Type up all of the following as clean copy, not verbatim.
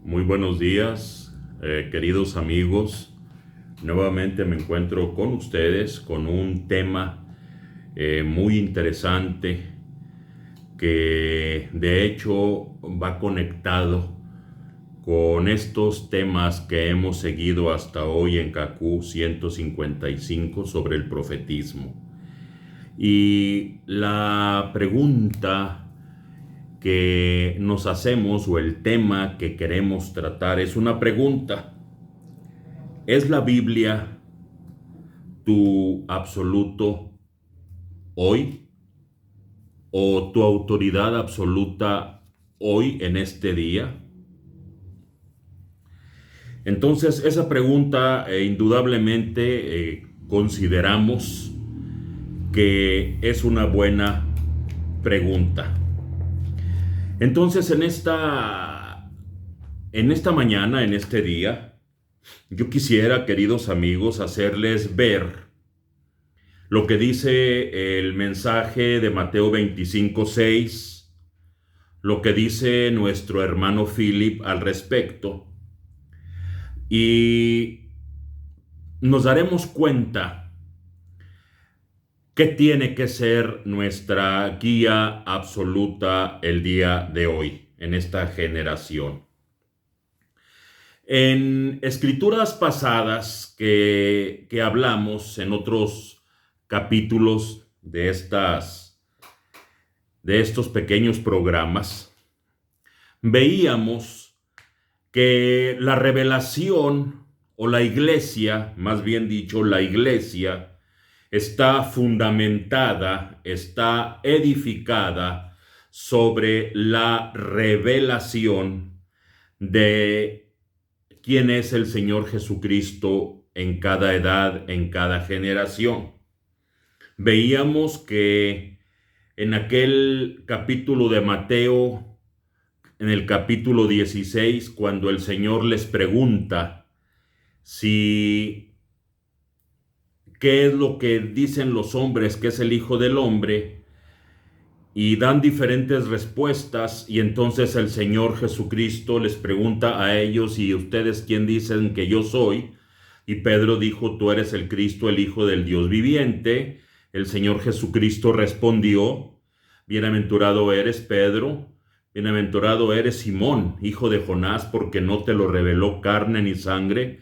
Muy buenos días, queridos amigos. Nuevamente me encuentro con ustedes con un tema muy interesante que de hecho va conectado con estos temas que hemos seguido hasta hoy en CACU 155 sobre el profetismo. Y la pregunta que nos hacemos o el tema que queremos tratar es una pregunta. ¿Es la Biblia tu absoluto hoy o tu autoridad absoluta hoy en este día? Entonces, esa pregunta indudablemente consideramos que es una buena pregunta. Entonces, en esta mañana, en este día, yo quisiera, queridos amigos, hacerles ver lo que dice el mensaje de Mateo 25:6, lo que dice nuestro hermano Philip al respecto, y nos daremos cuenta que tiene que ser nuestra guía absoluta el día de hoy, en esta generación. En escrituras pasadas que hablamos en otros capítulos de estos pequeños programas, veíamos que la revelación o la iglesia, más bien dicho, la iglesia está fundamentada, está edificada sobre la revelación de quién es el Señor Jesucristo en cada edad, en cada generación. Veíamos que en aquel capítulo de Mateo, en el capítulo 16, cuando el Señor les pregunta si qué es lo que dicen los hombres que es el Hijo del Hombre, y dan diferentes respuestas, y entonces el Señor Jesucristo les pregunta a ellos: ¿y ustedes quién dicen que yo soy? Y Pedro dijo: tú eres el Cristo, el Hijo del Dios viviente. El Señor Jesucristo respondió: bienaventurado eres, Pedro, bienaventurado eres, Simón, hijo de Jonás, porque no te lo reveló carne ni sangre,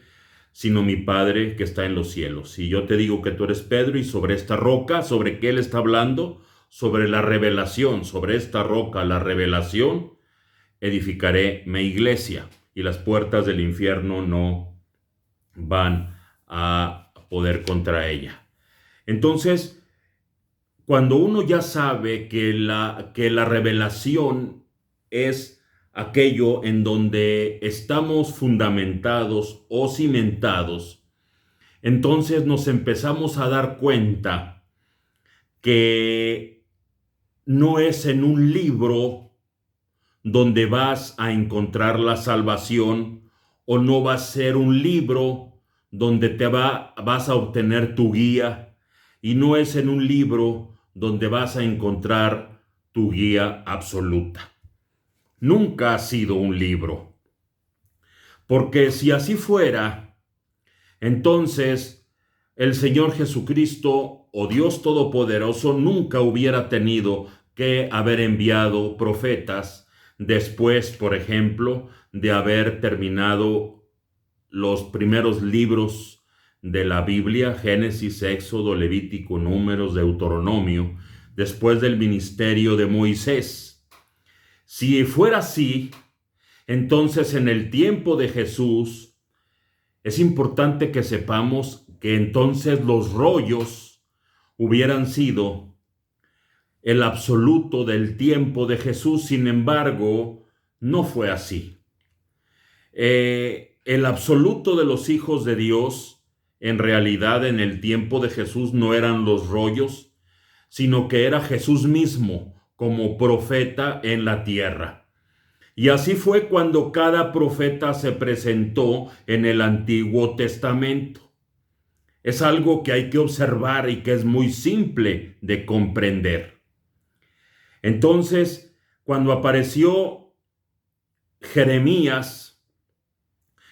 sino mi Padre que está en los cielos. Y yo te digo que tú eres Pedro, y sobre esta roca, ¿sobre qué él está hablando? Sobre la revelación, sobre esta roca, la revelación, edificaré mi iglesia, y las puertas del infierno no van a poder contra ella. Entonces, cuando uno ya sabe que la revelación es aquello en donde estamos fundamentados o cimentados, entonces nos empezamos a dar cuenta que no es en un libro donde vas a encontrar la salvación, o no va a ser un libro donde vas a obtener tu guía, y no es en un libro donde vas a encontrar tu guía absoluta. Nunca ha sido un libro, porque si así fuera, entonces el Señor Jesucristo o Dios Todopoderoso nunca hubiera tenido que haber enviado profetas después, por ejemplo, de haber terminado los primeros libros de la Biblia: Génesis, Éxodo, Levítico, Números, Deuteronomio, después del ministerio de Moisés. Si fuera así, entonces en el tiempo de Jesús es importante que sepamos que entonces los rollos hubieran sido el absoluto del tiempo de Jesús. Sin embargo, no fue así. El absoluto de los hijos de Dios, en realidad en el tiempo de Jesús, no eran los rollos, sino que era Jesús mismo como profeta en la tierra. Y así fue cuando cada profeta se presentó en el Antiguo Testamento. Es algo que hay que observar y que es muy simple de comprender. Entonces, cuando apareció Jeremías,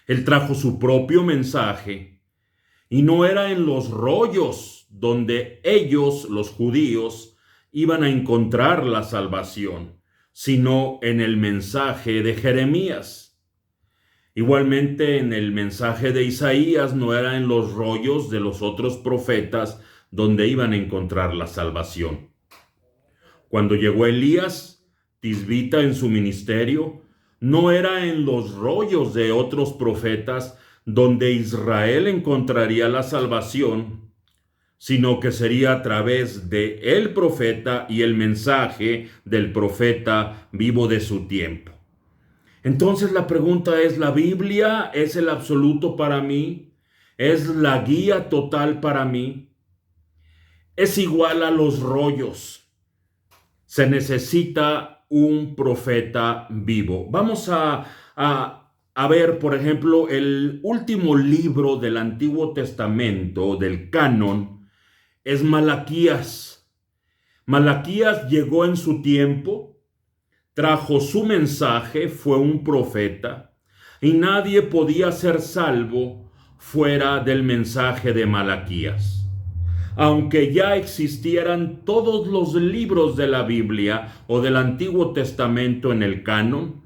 Él trajo su propio mensaje y no era en los rollos donde ellos, los judíos, iban a encontrar la salvación, sino en el mensaje de Jeremías. Igualmente en el mensaje de Isaías no era en los rollos de los otros profetas donde iban a encontrar la salvación. Cuando llegó Elías, tisbita en su ministerio, no era en los rollos de otros profetas donde Israel encontraría la salvación, sino que sería a través de el profeta y el mensaje del profeta vivo de su tiempo. Entonces la pregunta es, ¿la Biblia es el absoluto para mí? ¿Es la guía total para mí? ¿Es igual a los rollos? Se necesita un profeta vivo. Vamos a ver, por ejemplo, el último libro del Antiguo Testamento, del canon, es Malaquías. Malaquías llegó en su tiempo, trajo su mensaje, fue un profeta, y nadie podía ser salvo fuera del mensaje de Malaquías. Aunque ya existieran todos los libros de la Biblia o del Antiguo Testamento en el canon,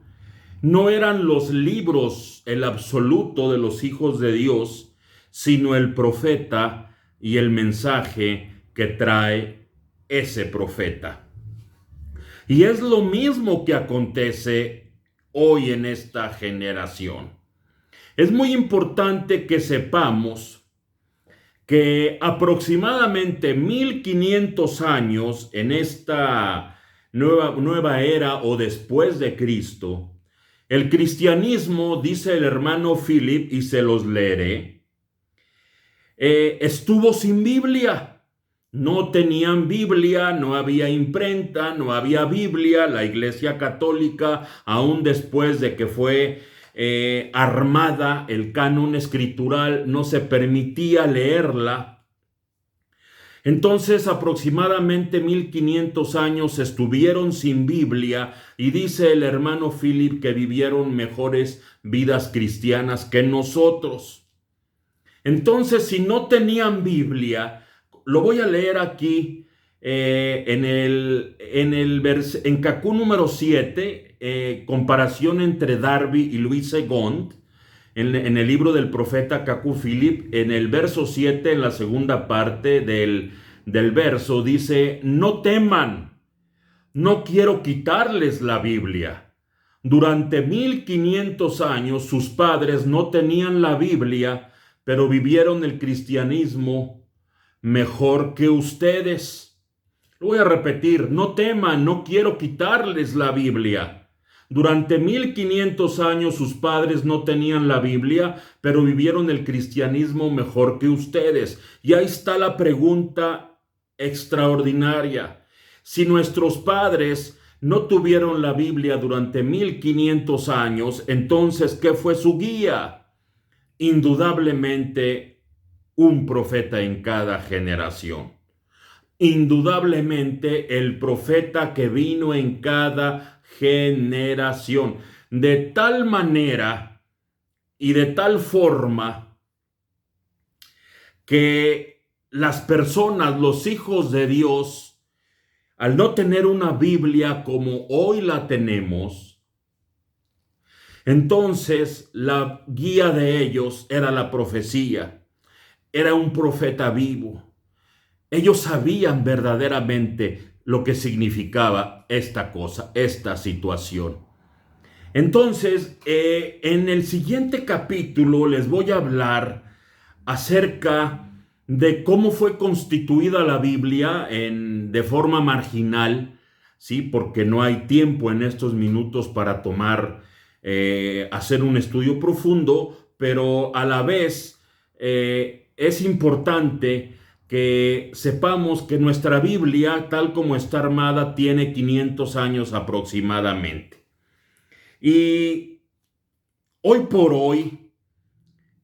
no eran los libros el absoluto de los hijos de Dios, sino el profeta y el mensaje que trae ese profeta. Y es lo mismo que acontece hoy en esta generación. Es muy importante que sepamos que aproximadamente 1500 años en esta nueva era o después de Cristo, el cristianismo, dice el hermano Philip, y se los leeré, estuvo sin Biblia. No tenían Biblia, no había imprenta, no había Biblia. La Iglesia Católica, aún después de que fue armada el canon escritural, no se permitía leerla. Entonces aproximadamente 1500 años estuvieron sin Biblia, y dice el hermano Philip que vivieron mejores vidas cristianas que nosotros. Entonces, si no tenían Biblia, lo voy a leer aquí en Cacú número 7, comparación entre Darby y Louis Segond, en el libro del profeta Cacú Philip, en el verso 7, en la segunda parte del verso, dice: no teman, no quiero quitarles la Biblia. Durante 1500 años sus padres no tenían la Biblia, pero vivieron el cristianismo mejor que ustedes. Lo voy a repetir: no teman, no quiero quitarles la Biblia. Durante 1500 años sus padres no tenían la Biblia, pero vivieron el cristianismo mejor que ustedes. Y ahí está la pregunta extraordinaria. Si nuestros padres no tuvieron la Biblia durante 1500 años, entonces, ¿qué fue su guía? Indudablemente, un profeta en cada generación. Indudablemente, el profeta que vino en cada generación, de tal manera y de tal forma que las personas, los hijos de Dios, al no tener una Biblia como hoy la tenemos, entonces la guía de ellos era la profecía, era un profeta vivo. Ellos sabían verdaderamente lo que significaba esta cosa, esta situación. Entonces, en el siguiente capítulo les voy a hablar acerca de cómo fue constituida la Biblia de forma marginal, ¿sí? Porque no hay tiempo en estos minutos para hacer un estudio profundo, pero a la vez es importante que sepamos que nuestra Biblia, tal como está armada, tiene 500 años aproximadamente. Y hoy por hoy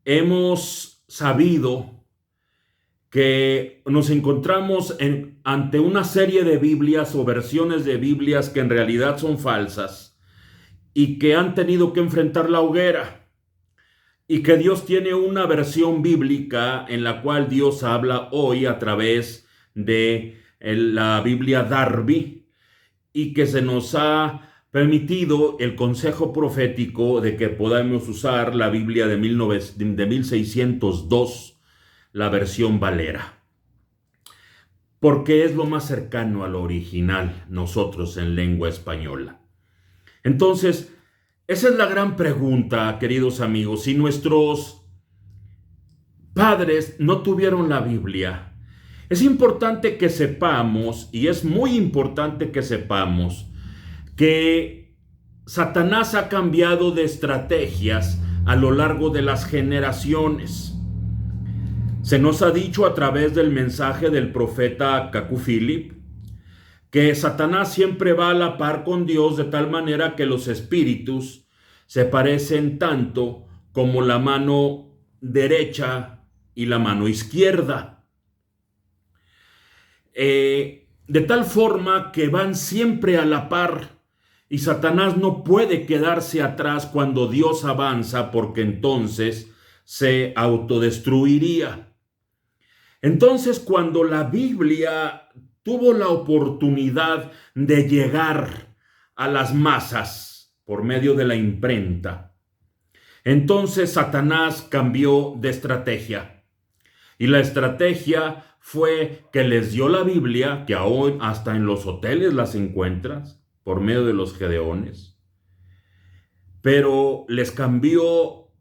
hemos sabido que nos encontramos ante una serie de Biblias o versiones de Biblias que en realidad son falsas y que han tenido que enfrentar la hoguera, y que Dios tiene una versión bíblica en la cual Dios habla hoy a través de la Biblia Darby, y que se nos ha permitido el consejo profético de que podamos usar la Biblia de 1602, la versión Valera, porque es lo más cercano al original, nosotros en lengua española. Entonces, esa es la gran pregunta, queridos amigos. Si nuestros padres no tuvieron la Biblia, es importante que sepamos, y es muy importante que sepamos, que Satanás ha cambiado de estrategias a lo largo de las generaciones. Se nos ha dicho a través del mensaje del profeta Kaku Philip que Satanás siempre va a la par con Dios, de tal manera que los espíritus se parecen tanto como la mano derecha y la mano izquierda. De tal forma que van siempre a la par, y Satanás no puede quedarse atrás cuando Dios avanza, porque entonces se autodestruiría. Entonces, cuando la Biblia tuvo la oportunidad de llegar a las masas por medio de la imprenta, entonces Satanás cambió de estrategia. Y la estrategia fue que les dio la Biblia, que aún hasta en los hoteles las encuentras, por medio de los gedeones, pero les cambió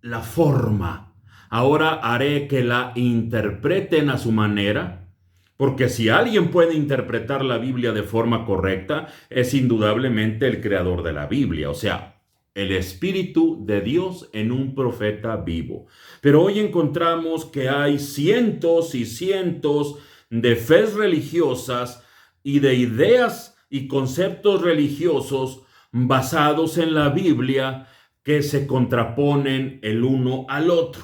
la forma. Ahora haré que la interpreten a su manera, porque si alguien puede interpretar la Biblia de forma correcta, es indudablemente el creador de la Biblia, o sea, el Espíritu de Dios en un profeta vivo. Pero hoy encontramos que hay cientos y cientos de fes religiosas y de ideas y conceptos religiosos basados en la Biblia que se contraponen el uno al otro.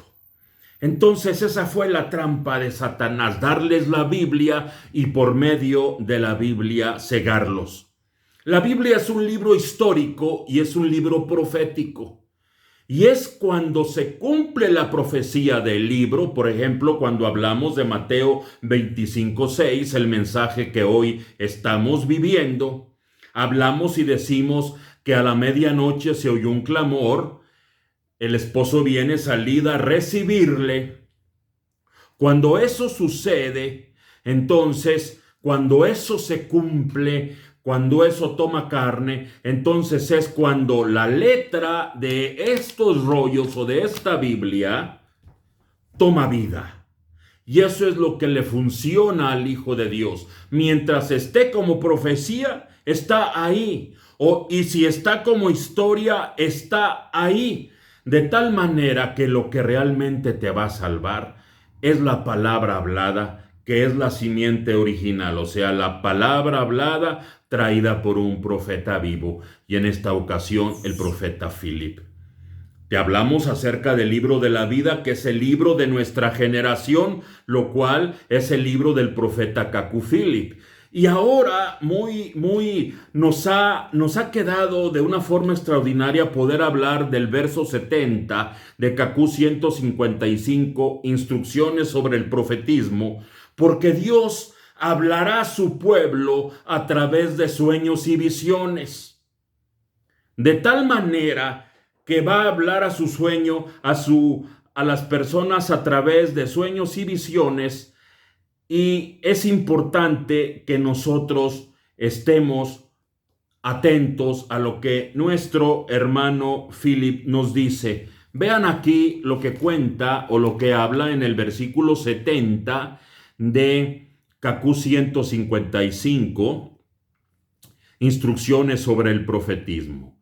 Entonces esa fue la trampa de Satanás, darles la Biblia y por medio de la Biblia cegarlos. La Biblia es un libro histórico y es un libro profético. Y es cuando se cumple la profecía del libro, por ejemplo, cuando hablamos de Mateo 25:6, el mensaje que hoy estamos viviendo, hablamos y decimos que a la medianoche se oyó un clamor, el esposo viene salida a recibirle. Cuando eso sucede, entonces, cuando eso se cumple, cuando eso toma carne, entonces es cuando la letra de estos rollos o de esta Biblia toma vida. Y eso es lo que le funciona al Hijo de Dios. Mientras esté como profecía, está ahí. Y si está como historia, está ahí. De tal manera que lo que realmente te va a salvar es la palabra hablada, que es la simiente original, o sea, la palabra hablada traída por un profeta vivo, y en esta ocasión el profeta Philip. Te hablamos acerca del libro de la vida, que es el libro de nuestra generación, lo cual es el libro del profeta Kaku Philip. Y ahora nos ha quedado de una forma extraordinaria poder hablar del verso 70 de Kaku 155, instrucciones sobre el profetismo, porque Dios hablará a su pueblo a través de sueños y visiones. De tal manera que va a hablar a su sueño, a las personas a través de sueños y visiones. Y es importante que nosotros estemos atentos a lo que nuestro hermano Philip nos dice. Vean aquí lo que cuenta o lo que habla en el versículo 70 de Kaku 155, instrucciones sobre el profetismo.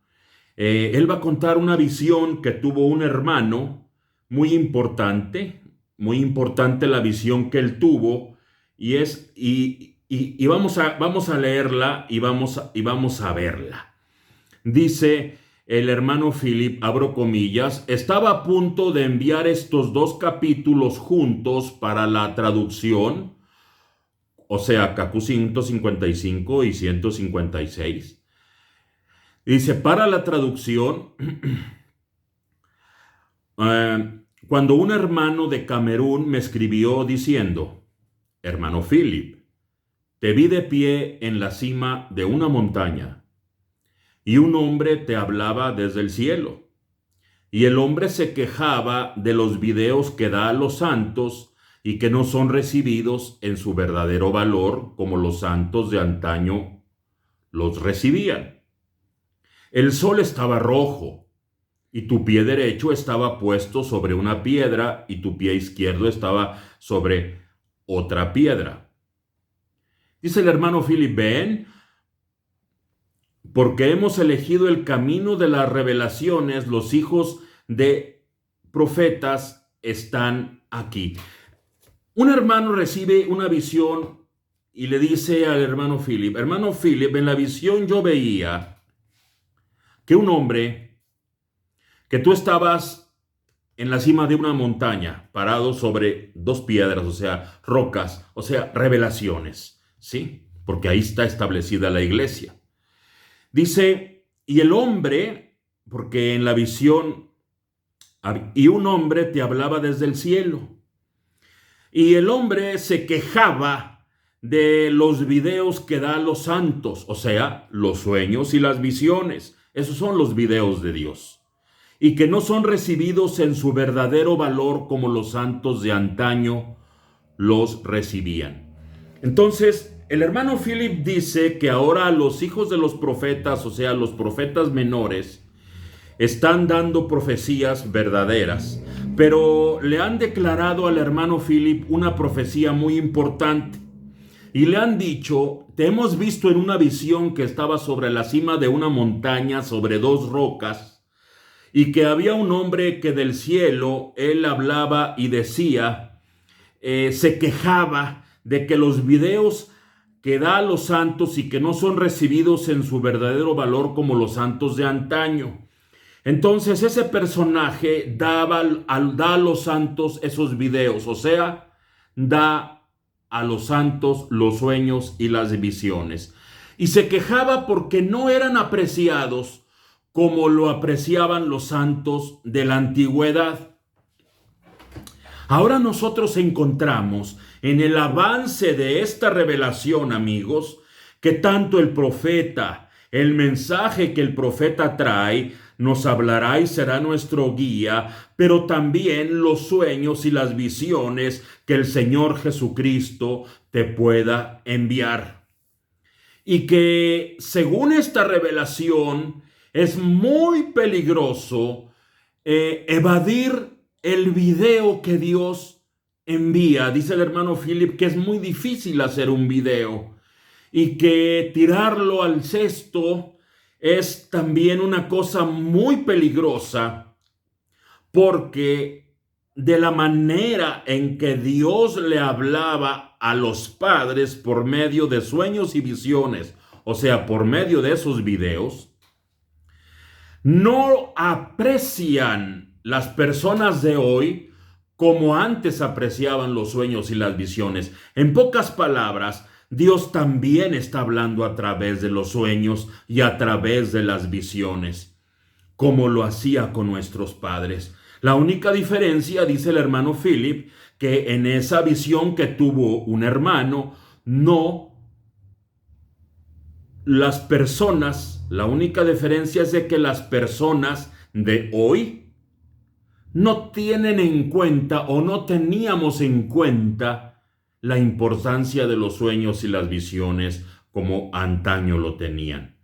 Él va a contar una visión que tuvo un hermano muy importante la visión que él tuvo, y vamos a leerla y vamos a verla. Dice el hermano Philip, abro comillas, estaba a punto de enviar estos dos capítulos juntos para la traducción, o sea, Kaku 155 y 156. Dice, para la traducción, Cuando un hermano de Camerún me escribió diciendo: hermano Philip, te vi de pie en la cima de una montaña y un hombre te hablaba desde el cielo. Y el hombre se quejaba de los videos que da a los santos y que no son recibidos en su verdadero valor como los santos de antaño los recibían. El sol estaba rojo y tu pie derecho estaba puesto sobre una piedra y tu pie izquierdo estaba sobre otra piedra. Dice el hermano Philip: ven, porque hemos elegido el camino de las revelaciones, los hijos de profetas están aquí. Un hermano recibe una visión y le dice al hermano Philip: hermano Philip, en la visión yo veía que un hombre, que tú estabas en la cima de una montaña, parado sobre dos piedras, o sea, rocas, o sea, revelaciones, ¿sí? Porque ahí está establecida la iglesia. Dice, y el hombre, porque en la visión, y un hombre te hablaba desde el cielo. Y el hombre se quejaba de los videos que da a los santos, o sea, los sueños y las visiones. Esos son los videos de Dios. Y que no son recibidos en su verdadero valor como los santos de antaño los recibían. Entonces, el hermano Philip dice que ahora los hijos de los profetas, o sea, los profetas menores, están dando profecías verdaderas, pero le han declarado al hermano Philip una profecía muy importante. Y le han dicho: te hemos visto en una visión que estaba sobre la cima de una montaña, sobre dos rocas, y que había un hombre que del cielo, él hablaba y decía, se quejaba de que los videos que da a los santos y que no son recibidos en su verdadero valor como los santos de antaño. Entonces ese personaje da a los santos esos videos, o sea, da a los santos los sueños y las visiones. Y se quejaba porque no eran apreciados como lo apreciaban los santos de la antigüedad. Ahora nosotros encontramos en el avance de esta revelación, amigos, que tanto el profeta, el mensaje que el profeta trae, nos hablará y será nuestro guía, pero también los sueños y las visiones que el Señor Jesucristo te pueda enviar. Y que según esta revelación es muy peligroso evadir el video que Dios envía. Dice el hermano Philip que es muy difícil hacer un video y que tirarlo al cesto es también una cosa muy peligrosa, porque de la manera en que Dios le hablaba a los padres por medio de sueños y visiones, o sea, por medio de esos videos, no aprecian las personas de hoy como antes apreciaban los sueños y las visiones. En pocas palabras, Dios también está hablando a través de los sueños y a través de las visiones, como lo hacía con nuestros padres. La única diferencia, dice el hermano Philip, que en esa visión que tuvo un hermano, la única diferencia es de que las personas de hoy no tienen en cuenta o no teníamos en cuenta la importancia de los sueños y las visiones como antaño lo tenían.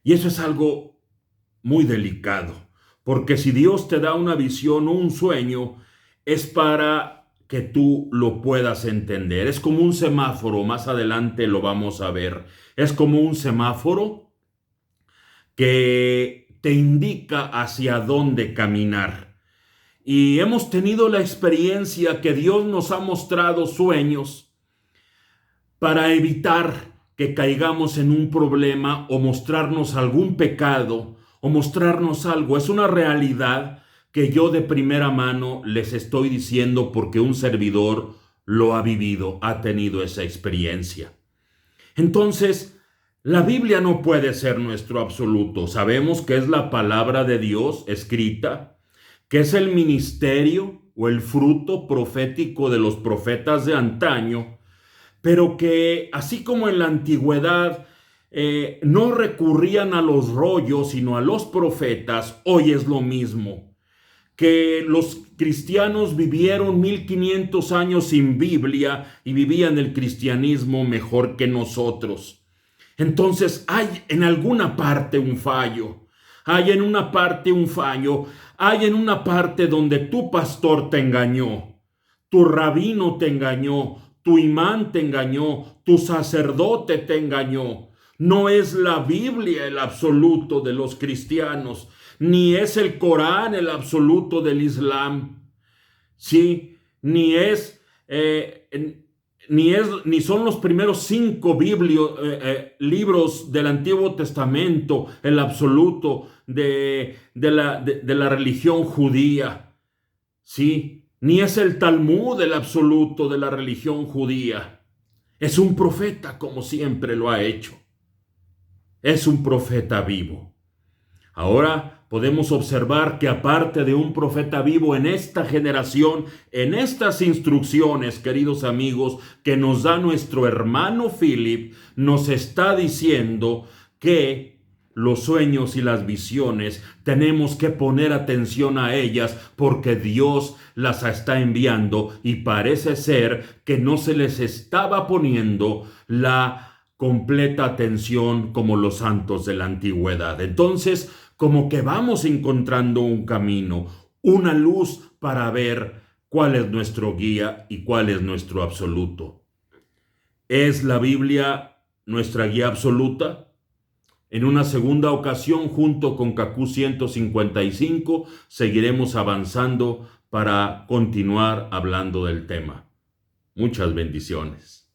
Y eso es algo muy delicado, porque si Dios te da una visión o un sueño, es para que tú lo puedas entender. Es como un semáforo, más adelante lo vamos a ver. Es como un semáforo que te indica hacia dónde caminar. Y hemos tenido la experiencia que Dios nos ha mostrado sueños para evitar que caigamos en un problema o mostrarnos algún pecado o mostrarnos algo. Es una realidad que yo de primera mano les estoy diciendo porque un servidor lo ha vivido, ha tenido esa experiencia. Entonces, la Biblia no puede ser nuestro absoluto. Sabemos que es la palabra de Dios escrita, que es el ministerio o el fruto profético de los profetas de antaño, pero que así como en la antigüedad no recurrían a los rollos, sino a los profetas, hoy es lo mismo. Que los cristianos vivieron 1500 años sin Biblia y vivían el cristianismo mejor que nosotros. Entonces hay en alguna parte un fallo. Hay en una parte un fallo. Hay en una parte donde tu pastor te engañó, tu rabino te engañó, tu imán te engañó, tu sacerdote te engañó. No es la Biblia el absoluto de los cristianos, ni es el Corán el absoluto del Islam, ¿sí? Ni son los primeros 5 libros del Antiguo Testamento el absoluto de la religión judía, ¿sí? Ni es el Talmud el absoluto de la religión judía. Es un profeta, como siempre lo ha hecho. Es un profeta vivo. Ahora podemos observar que aparte de un profeta vivo en esta generación, en estas instrucciones, queridos amigos, que nos da nuestro hermano Philip, nos está diciendo que los sueños y las visiones tenemos que poner atención a ellas porque Dios las está enviando y parece ser que no se les estaba poniendo la completa atención como los santos de la antigüedad. Entonces, como que vamos encontrando un camino, una luz para ver cuál es nuestro guía y cuál es nuestro absoluto. ¿Es la Biblia nuestra guía absoluta? En una segunda ocasión, junto con CACU 155, seguiremos avanzando para continuar hablando del tema. Muchas bendiciones.